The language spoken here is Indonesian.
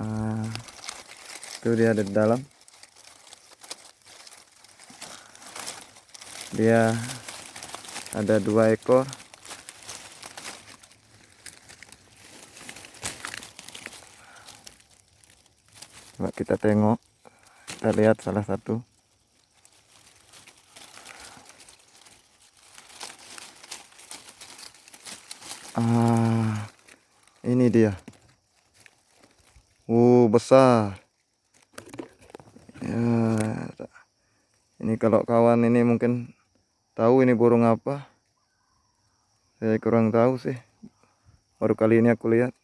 Nah, itu dia ada di dalam. Dia ada 2 ekor. Coba kita tengok, kita lihat salah satu. Ini dia. Besar. Ya, ini kalau kawan ini mungkin tahu ini burung apa. Saya kurang tahu sih. Baru kali ini aku lihat.